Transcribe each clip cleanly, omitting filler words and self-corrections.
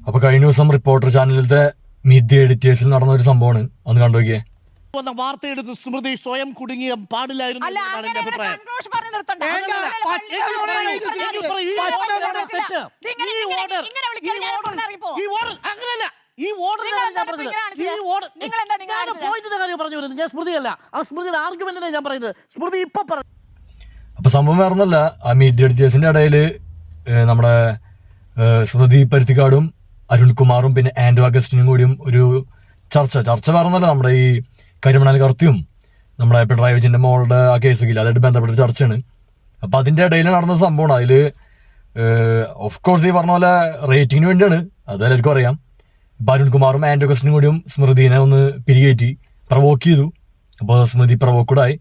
അപ്പൊ കഴിഞ്ഞ ദിവസം റിപ്പോർട്ടർ ചാനലിലത്തെ മീറ്റ് ദി എഡിറ്റേഴ്സിൽ നടന്ന ഒരു സംഭവമാണ്, ഒന്ന് കണ്ടുനോക്കിയേ. വാർത്തയെടുത്ത് സ്മൃതി സ്വയം കുടുങ്ങിയ പാടില്ലായിരുന്നു. ഈ ഞാൻ സ്മൃതിയല്ല, ആ സ്മൃതിയുടെ ആർഗ്യുമെന്റിനെ ഞാൻ പറയുന്നത്. സ്മൃതി ഇപ്പൊ പറഞ്ഞു. അപ്പൊ സംഭവം വേറൊന്നല്ല, ആ മീറ്റ് ദി എഡിറ്റേഴ്സിന്റെ ഇടയിൽ നമ്മുടെ സ്മൃതി പരുത്തിക്കാടും അരുൺകുമാറും പിന്നെ ആൻഡോ അഗസ്റ്റിനും കൂടിയും ഒരു ചർച്ച വേറൊന്നല്ല, നമ്മുടെ ഈ കരിമണൽ കർത്തിയും നമ്മുടെ പിണറായി വിജയന്റെ മോളുടെ ആ കേസൊക്കെ അതായിട്ട് ബന്ധപ്പെട്ട ചർച്ചയാണ്. അപ്പൊ അതിന്റെ ഇടയിൽ നടന്ന സംഭവമാണ്. അതില് ഓഫ് കോഴ്സ് ഈ പറഞ്ഞ പോലെ റേറ്റിങ്ങിന് വേണ്ടിയാണ്, അത് എല്ലാവർക്കും അറിയാം. ഇപ്പൊ അരുൺകുമാറും ആൻഡോ അഗസ്റ്റിനും കൂടിയും സ്മൃതിനെ ഒന്ന് പിരികേറ്റി പ്രവോക്ക് ചെയ്തു. അപ്പോൾ സ്മൃതി പ്രവോക്കഡായി.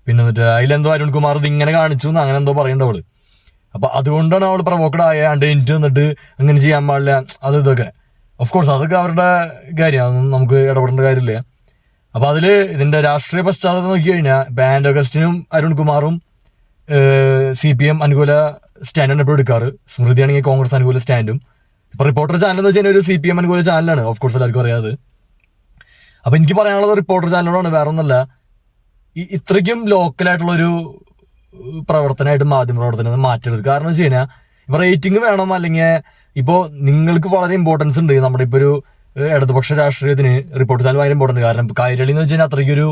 പിന്നെ എന്നിട്ട് അതിലെന്തോ അരുൺകുമാർ ഇത് ഇങ്ങനെ കാണിച്ചു എന്ന് അങ്ങനെ എന്തോ പറയേണ്ട അവള്. അപ്പൊ അതുകൊണ്ടാണ് അവള് പ്രവോക്കഡ് ആയാണ്ട് എനിക്ക് വന്നിട്ട് അങ്ങനെ ചെയ്യാൻ പാടില്ല അത് ഇതൊക്കെ. ഓഫ് കോഴ്സ് അതൊക്കെ അവരുടെ കാര്യം, അതൊന്നും നമുക്ക് ഇടപെടേണ്ട കാര്യമില്ല. അപ്പൊ അതില് ഇതിന്റെ രാഷ്ട്രീയ പശ്ചാത്തലം നോക്കി കഴിഞ്ഞാൽ ആൻഡോ അഗസ്റ്റിനും അരുൺകുമാറും CPM അനുകൂല സ്റ്റാൻഡാണ് ഇപ്പോൾ എടുക്കാറ്. സ്മൃതി ആണെങ്കിൽ കോൺഗ്രസ് അനുകൂല സ്റ്റാൻഡും. ഇപ്പൊ റിപ്പോർട്ടർ ചാനൽ എന്ന് വെച്ചാൽ ഒരു CPM അനുകൂല ചാനലാണ്, ഓഫ് കോഴ്സ് എല്ലാവർക്കും അറിയാതെ. അപ്പൊ എനിക്ക് പറയാനുള്ളത് റിപ്പോർട്ടർ ചാനലോടാണ്, വേറെ ഒന്നല്ല. ഇത്രയ്ക്കും ലോക്കലായിട്ടുള്ളൊരു പ്രവർത്തനമായിട്ട് മാധ്യമ പ്രവർത്തനം മാറ്റരുത്. കാരണം വെച്ച് കഴിഞ്ഞാൽ ഇപ്പൊ റേറ്റിംഗ് വേണം, അല്ലെങ്കിൽ ഇപ്പോൾ നിങ്ങൾക്ക് വളരെ ഇമ്പോർട്ടൻസ് ഉണ്ട്. നമ്മുടെ ഇപ്പോൾ ഒരു ഇടതുപക്ഷ രാഷ്ട്രീയത്തിന് റിപ്പോർട്ടർ ചാനൽ ഭയങ്കര ഇമ്പോർട്ടൻറ്റ്. കാരണം കൈരളി എന്ന് വെച്ച് കഴിഞ്ഞാൽ അത്രയ്ക്കൊരു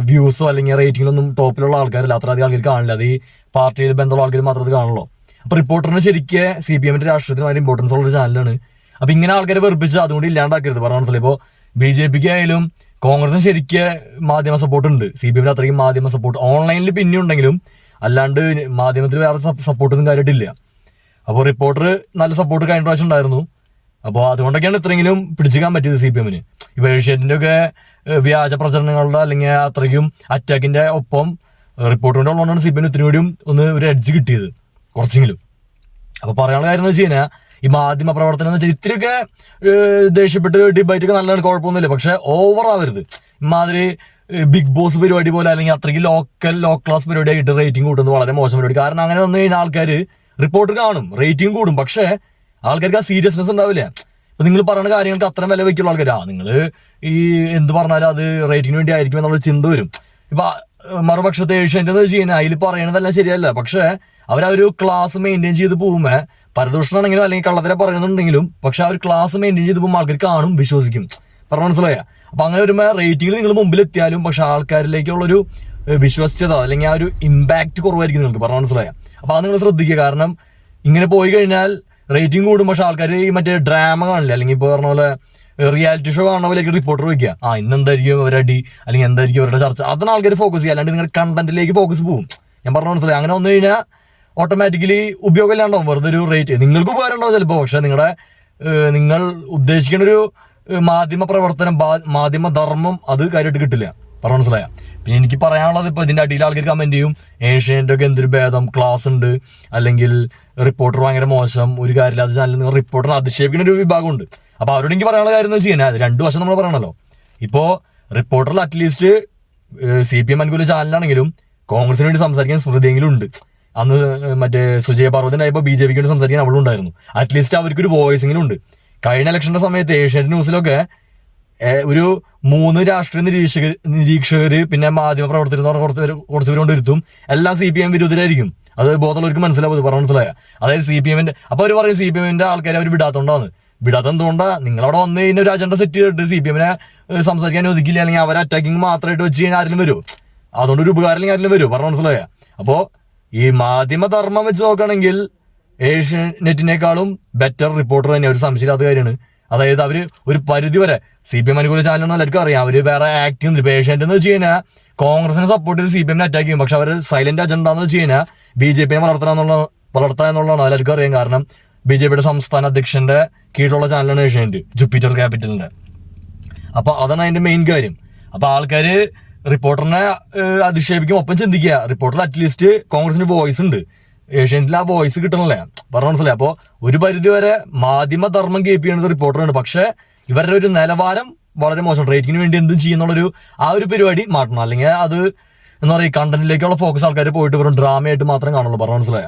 വ്യൂസോ അല്ലെങ്കിൽ റേറ്റിംഗിലൊന്നും ടോപ്പിലുള്ള ആൾക്കാരില്ല, അത്ര അധികം ആൾക്കാർ കാണില്ല. അത് ഈ പാർട്ടിയിൽ ബന്ധമുള്ള ആൾക്കാർ മാത്രം അത് കാണുള്ളൂ. അപ്പൊ റിപ്പോർട്ടറിന് ശരിക്കും CPMന്റെ രാഷ്ട്രീയത്തിന് ഭയങ്കര ഇമ്പോർട്ടൻസ് ഉള്ള ഒരു ചാനലാണ്. അപ്പൊ ഇങ്ങനെ ആൾക്കാരെ വെറുപ്പിച്ച് അതുകൊണ്ട് ഇല്ലാണ്ടാക്കരുത്. പറഞ്ഞ മനസ്സിലായി. ഇപ്പോൾ BJPക്ക് ആയാലും കോൺഗ്രസിന് ശരിക്കും മാധ്യമ സപ്പോർട്ട് ഉണ്ട്, CPMന് അത്രയും മാധ്യമ സപ്പോർട്ട് ഓൺലൈനിൽ പിന്നെ ഉണ്ടെങ്കിലും അല്ലാണ്ട് മാധ്യമത്തിൽ വേറെ സപ്പോർട്ടൊന്നും കാര്യമായിട്ടില്ല. അപ്പോൾ റിപ്പോർട്ടർ നല്ല സപ്പോർട്ട് കഴിഞ്ഞ പ്രാവശ്യം ഉണ്ടായിരുന്നു. അപ്പോൾ അതുകൊണ്ടൊക്കെയാണ് ഇത്രയെങ്കിലും പിടിച്ചിക്കാൻ പറ്റിയത് CPMന്. ഇപ്പോൾ ഏഷ്യാനെറ്റിന്റെ ഒക്കെ വ്യാജ പ്രചരണങ്ങളുടെ അല്ലെങ്കിൽ അത്രയ്ക്കും അറ്റാക്കിന്റെ ഒപ്പം റിപ്പോർട്ടറിന്റെ ഉള്ളതുകൊണ്ടാണ് CPM ഇത്രയും കൂടിയും ഒന്ന് ഒരു എഡ്ജ് കിട്ടിയത് കുറച്ചെങ്കിലും. അപ്പൊ പറയാനുള്ള കാര്യം എന്ന് വെച്ച് കഴിഞ്ഞാൽ ഈ മാധ്യമ പ്രവർത്തനം എന്ന് വെച്ചാൽ ഇത്രയൊക്കെ ദേഷ്യപ്പെട്ട് ഡിബേറ്റ് ഒക്കെ നല്ലതാണ്, കുഴപ്പമൊന്നുമില്ല. പക്ഷെ ഓവർ ആവരുത്. ഇമാതിരി ബിഗ് ബോസ് പരിപാടി പോലെ അല്ലെങ്കിൽ അത്രയ്ക്ക് ലോ ക്ലാസ് പരിപാടി ആയിട്ട് റേറ്റിംഗ് കൂട്ടുന്നത് വളരെ മോശം പരിപാടി. കാരണം അങ്ങനെ വന്നു കഴിഞ്ഞാൽ ആൾക്കാർ റിപ്പോർട്ടർ കാണും, റേറ്റിംഗ് കൂടും, പക്ഷെ ആൾക്കാർക്ക് ആ സീരിയസ്നെസ് ഉണ്ടാവില്ല. ഇപ്പൊ നിങ്ങൾ പറയുന്ന കാര്യങ്ങൾക്ക് അത്ര വില വയ്ക്കുള്ള ആൾക്കാരാ. നിങ്ങൾ ഈ എന്ത് പറഞ്ഞാലും അത് റേറ്റിംഗിന് വേണ്ടി ആയിരിക്കും എന്നുള്ള ചിന്ത വരും. ഇപ്പൊ മറുപക്ഷത്തെ ഏഷ്യാനെറ്റ് എന്ന് വെച്ച് കഴിഞ്ഞാൽ അതിൽ പറയണതെല്ലാം ശരിയല്ല, പക്ഷെ അവരൊരു ക്ലാസ് മെയിൻറ്റെയിൻ ചെയ്ത് പോകുമ്പോ പരദൂഷണമാണെങ്കിലും അല്ലെങ്കിൽ കള്ളത്തര പറയുന്നുണ്ടെങ്കിലും പക്ഷെ ആ ഒരു ക്ലാസ് മെയിൻറ്റെയിൻ ചെയ്ത് പോകുമ്പോൾ ആൾക്കാർ കാണും, വിശ്വസിക്കും. പറഞ്ഞ മനസ്സിലായ? അപ്പൊ അങ്ങനെ വരുമ്പോൾ റേറ്റിംഗിൽ നിങ്ങൾ മുമ്പിൽ എത്തിയാലും പക്ഷെ ആൾക്കാരിലേക്കുള്ളൊരു വിശ്വസ്യത അല്ലെങ്കിൽ ആ ഒരു ഇമ്പാക്ട് കുറവായിരിക്കും നിങ്ങൾക്ക്. പറഞ്ഞ മനസ്സിലായ? അപ്പൊ അത് നിങ്ങൾ ശ്രദ്ധിക്കുക. കാരണം ഇങ്ങനെ പോയി കഴിഞ്ഞാൽ റേറ്റിംഗ് കൂടും, പക്ഷെ ആൾക്കാർ ഈ മറ്റേ ഡ്രാമ കാണില്ല, അല്ലെങ്കിൽ ഇപ്പോൾ പറഞ്ഞ പോലെ റിയാലിറ്റി ഷോ കാണുന്ന പോലെയൊക്കെ റിപ്പോർട്ടർ വയ്ക്കുക. ഇന്നെന്തായിരിക്കും അവരടി അല്ലെങ്കിൽ എന്തായിരിക്കും അവരുടെ ചർച്ച, അതാണ് ആൾക്കാർ ഫോക്കസ് ചെയ്യുക. അല്ലാണ്ട് നിങ്ങളുടെ കണ്ടന്റിലേക്ക് ഫോക്കസ് പോകും. ഞാൻ പറഞ്ഞ മനസ്സിലായി? അങ്ങനെ വന്നു കഴിഞ്ഞാൽ ഓട്ടോമാറ്റിക്കലി ഉപയോഗം ഇല്ലാണ്ടാവും, വെറുതെ ഒരു റേറ്റ്. നിങ്ങൾക്ക് ഉപകാരം ഉണ്ടാവും ചിലപ്പോൾ, പക്ഷെ നിങ്ങൾ ഉദ്ദേശിക്കുന്ന ഒരു മാധ്യമ പ്രവർത്തനം, മാധ്യമ ധർമ്മം അത് കാര്യമായിട്ട് കിട്ടില്ല. പറഞ്ഞ മനസ്സിലായ? പിന്നെ എനിക്ക് പറയാനുള്ളത്, ഇപ്പൊ ഇതിന്റെ അടിയിൽ ആൾക്കാർ കമന്റ് ചെയ്യും ഏഷ്യാനെറ്റ് ഒക്കെ എന്തൊരു ഭേദം, ക്ലാസ് ഉണ്ട്, അല്ലെങ്കിൽ റിപ്പോർട്ടർ ഭയങ്കര മോശം, ഒരു കാര്യമില്ലാത്ത ചാനൽ. നിങ്ങൾ റിപ്പോർട്ടർ അധിക്ഷേപിക്കുന്ന ഒരു വിഭാഗമുണ്ട്. അപ്പൊ അവരോട് എനിക്ക് പറയാനുള്ള കാര്യം എന്ന് വെച്ച് കഴിഞ്ഞാൽ രണ്ടു വശം നമ്മൾ പറയണല്ലോ. ഇപ്പോ റിപ്പോർട്ടറിൽ അറ്റ്ലീസ്റ്റ് CPM അനുകൂല ചാനലാണെങ്കിലും കോൺഗ്രസിന് വേണ്ടി സംസാരിക്കാൻ സ്മൃതിയെങ്കിലും ഉണ്ട്. അന്ന് മറ്റേ സുജയ പാർവതിനായപ്പോൾ BJPക്ക് വേണ്ടി സംസാരിക്കാൻ അവളും ഉണ്ടായിരുന്നു. അറ്റ്ലീസ്റ്റ് അവർക്കൊരു വോയിസെങ്കിലും ഉണ്ട്. കഴിഞ്ഞ ഇലക്ഷന്റെ സമയത്ത് ഏഷ്യാനെറ്റ് ന്യൂസിലൊക്കെ ഒരു 3 രാഷ്ട്രീയ നിരീക്ഷകര് പിന്നെ മാധ്യമ പ്രവർത്തകർ കുറച്ച് പേര് കൊണ്ടിരുത്തും. എല്ലാം CPM വിരുദ്ധരായിരിക്കും. അത് ബോധമുള്ളവർക്ക് മനസ്സിലാവും. പറഞ്ഞ മനസ്സിലായ? അതായത് CPMന്റെ അപ്പൊ അവർ പറയും CPMന്റെ ആൾക്കാരെ അവർ വിടാത്തോണ്ടാണ്. വിടാത്ത എന്തുകൊണ്ടാ? നിങ്ങളവിടെ വന്ന് കഴിഞ്ഞ ഒരു അജണ്ട സെറ്റ് ചെയ്തിട്ട് CPMനെ സംസാരിക്കാൻ ഒതുക്കില്ല, അല്ലെങ്കിൽ അവരെ അറ്റാക്കിങ് മാത്രമായിട്ട് വെച്ച് കഴിഞ്ഞാൽ ആരെങ്കിലും വരുമോ? അതുകൊണ്ട് ഒരു ഉപകാരം അല്ലെങ്കിൽ ആരെങ്കിലും വരുമോ? പറഞ്ഞ മനസ്സിലായ? അപ്പോ ഈ മാധ്യമ ധർമ്മം വെച്ച് നോക്കുകയാണെങ്കിൽ ഏഷ്യാനെറ്റിനേക്കാളും ബെറ്റർ റിപ്പോർട്ടർ തന്നെ, ഒരു സംശയമില്ലാത്ത കാര്യമാണ്. അതായത് അവര് ഒരു പരിധി വരെ CPM അനുകൂല ചാനലാണെന്ന് എല്ലാവർക്കും അറിയാം. അവര് വേറെ ആക്ട് ചെയ്യുന്നില്ല. ഇപ്പൊ ഏഷ്യാനെറ്റ് എന്ന് വെച്ച് കഴിഞ്ഞാൽ കോൺഗ്രസിനെ സപ്പോർട്ട് ചെയ്ത് CPMനെ അറ്റാക്ക് ചെയ്യും, പക്ഷെ അവർ സൈലന്റ് അജണ്ട എന്ന് വെച്ച് കഴിഞ്ഞാൽ BJPയെ വളർത്തുക എന്നുള്ളതാണ് എല്ലാവർക്കും അറിയാം. കാരണം BJPയുടെ സംസ്ഥാന അധ്യക്ഷന്റെ കീഴിലുള്ള ചാനലാണ് ഏഷ്യാനെറ്റ്, ജുപ്പിറ്റർ ക്യാപിറ്റലിന്റെ. അപ്പൊ അതാണ് അതിന്റെ മെയിൻ കാര്യം. അപ്പൊ ആൾക്കാര് റിപ്പോർട്ടറിനെ അധിക്ഷേപിക്കും, ഒപ്പം ചിന്തിക്കുക റിപ്പോർട്ടറിൽ അറ്റ്ലീസ്റ്റ് കോൺഗ്രസിന് വോയിസ് ഉണ്ട്, ഏഷ്യാനെറ്റിൽ ആ വോയിസ് കിട്ടണല്ലേ. പറഞ്ഞ മനസ്സിലായി? അപ്പോൾ ഒരു പരിധി വരെ മാധ്യമ ധർമ്മം കീപ്പ് ചെയ്യുന്നത് റിപ്പോർട്ടറാണ്. പക്ഷെ ഇവരുടെ ഒരു നിലവാരം വളരെ മോശം. റേറ്റിംഗിന് വേണ്ടി എന്തും ചെയ്യുന്നുള്ളൊരു ആ ഒരു പരിപാടി മാറ്റണം. അല്ലെങ്കിൽ അത് എന്താ പറയുക, കണ്ടന്റിലേക്കുള്ള ഫോക്കസ് ആൾക്കാർ പോയിട്ട് വെറും ഡ്രാമയായിട്ട് മാത്രം കാണുള്ളൂ. പറഞ്ഞ മനസ്സിലായ?